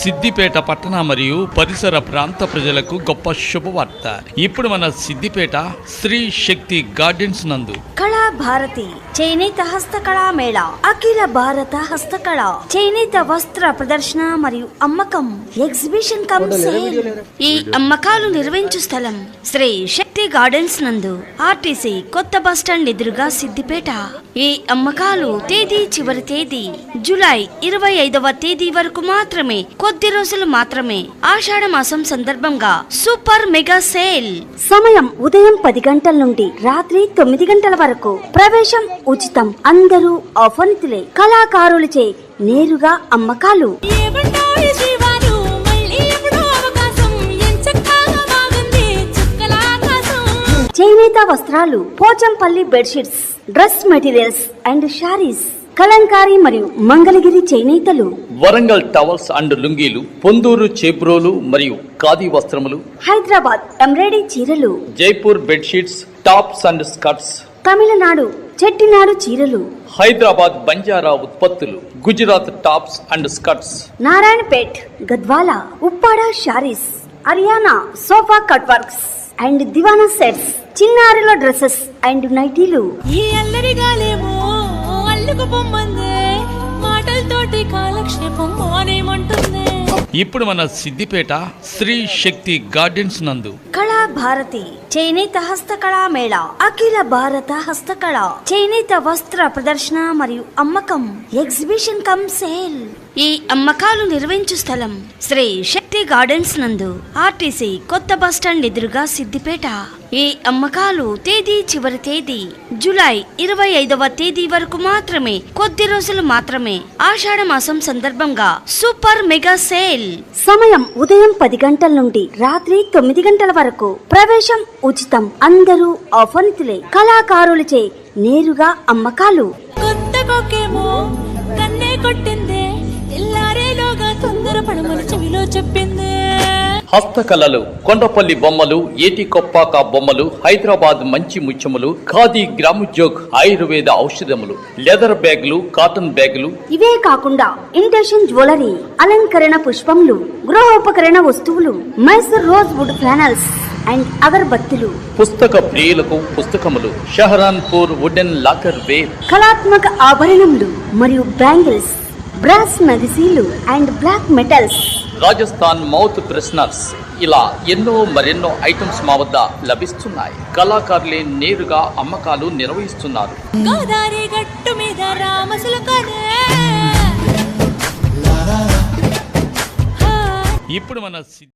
సిద్దిపేట పట్టణ మరియు పరిసర ప్రాంత ప్రజలకు గొప్ప శుభవార్త. ఇప్పుడు మన సిద్దిపేట శ్రీ శక్తి గార్డెన్స్ నందు కళా భారతి చేనేత హస్తకళా మేళ, అఖిల భారత హస్తకళ చేనేత వస్త్ర ప్రదర్శన మరియు అమ్మకం ఎగ్జిబిషన్ కమ్ సేల్. ఈ అమ్మకాలు నిర్వహించు స్థలం శ్రీ శక్తి గార్డెన్స్ నందు, ఆర్టీసీ కొత్త బస్టాండ్ ఎదురుగా సిద్దిపేట. ఈ అమ్మకాలు తేదీ చివరి తేదీ జూలై 25వ తేదీ వరకు మాత్రమే, కొద్ది రోజులు మాత్రమే. ఆషాఢ మాసం సందర్భంగా సూపర్ మెగా సేల్. సమయం ఉదయం 10 గంటల నుండి రాత్రి 9 గంటల వరకు. ప్రవేశం ఉచితం. అందరూ ఆహ్వానితులే. కళాకారులచే నేరుగా అమ్మకాలు. చేనేత వస్త్రాలు, Pochampally bedsheets, dress materials and saris, Kalamkari మరియు మంగళగిరి చేనేతలు, వరంగల్ టవల్స్ అండ్ లుంగీలు, పొందూరు చేబ్రోలు మరియు ఖాదీ వస్త్రములు, హైదరాబాద్ ఎంబ్రాయిడరీ చీరలు, Jaipur bedsheets, tops and skirts, Tamil Nadu Chettinad చీరలు, హైదరాబాద్ బంజారా ఉత్పత్తులు, Gujarat tops and skirts, Narayanpet Gadwal Uppada saris, Haryana sofa cut works and divan sets, చిన్నారుల డ్రెస్సెస్ అండ్ నైటీలు. ఈ అల్లరిగాలేమో అల్లుకు పొమ్మందే, మాటలతోటి కాలక్షేపం మానేమంటుంది. ఇప్పుడు మన సిద్దిపేట శ్రీ శక్తి గార్డెన్స్ నందు కళా భారతి చేనేత హస్తకళా మేళ, అఖిల భారత హస్తకళ చేనేత వస్త్ర ప్రదర్శన మరియు అమ్మకం ఎగ్జిబిషన్ కమ్ సేల్. ఈ అమ్మకాలు నిర్వహించు స్థలం శ్రీ శక్తి గార్డెన్స్ నందు, ఆర్టీసీ కొత్త బస్టాండ్ ఎదురుగా సిద్దిపేట. ఈ అమ్మకాలు తేదీ చివరి తేదీ జూలై 25వ తేదీ వరకు మాత్రమే, కొద్ది రోజులు మాత్రమే. ఆషాఢ మాసం సందర్భంగా సూపర్ మెగా సేల్. సమయం ఉదయం 10 గంటల నుండి రాత్రి 9 గంటల వరకు. ప్రవేశం ఉచితం. అందరూ ఆహ్వానితులే. కళాకారులచే నేరుగా అమ్మకాలు. కొత్త కొక్కేమో కన్నే కొట్టిందే, ఇల్లారేలోగా తొందర పడమని చెవిలో చెప్పిందే. హస్తకళలు, కొండపల్లి బొమ్మలు, ఏటి కొప్పాక బొమ్మలు, హైదరాబాద్ మంచి ముత్యములు, ఖాదీ గ్రామోద్యోగ్ ఆయుర్వేద ఔషధములు, లెదర్ బ్యాగులు, కాటన్ బ్యాగులు. ఇవే కాకుండా ఇమిటేషన్ జ్యువెలరీ, అలంకరణ పుష్పములు, గృహోపకరణ వస్తువులు, Mysore rose wood panels and అగరబత్తులు. పుస్తక ప్రియులకు పుస్తకములు, షహరాన్పూర్ వుడెన్ లాకర్ వేర్, కళాత్మక ఆభరణములు మరియు బ్యాంగిల్స్, బ్రాస్ నగిసీలు and black metals, Rajasthan mouth fresheners, ఇలా ఎన్నో మరెన్నో ఐటమ్స్ మా వద్ద లభిస్తున్నాయి. కళాకారులే నేరుగా అమ్మకాలు నిర్వహిస్తున్నారు. గోదావరి గట్టు మీద రామసులకనే. ఇప్పుడు మన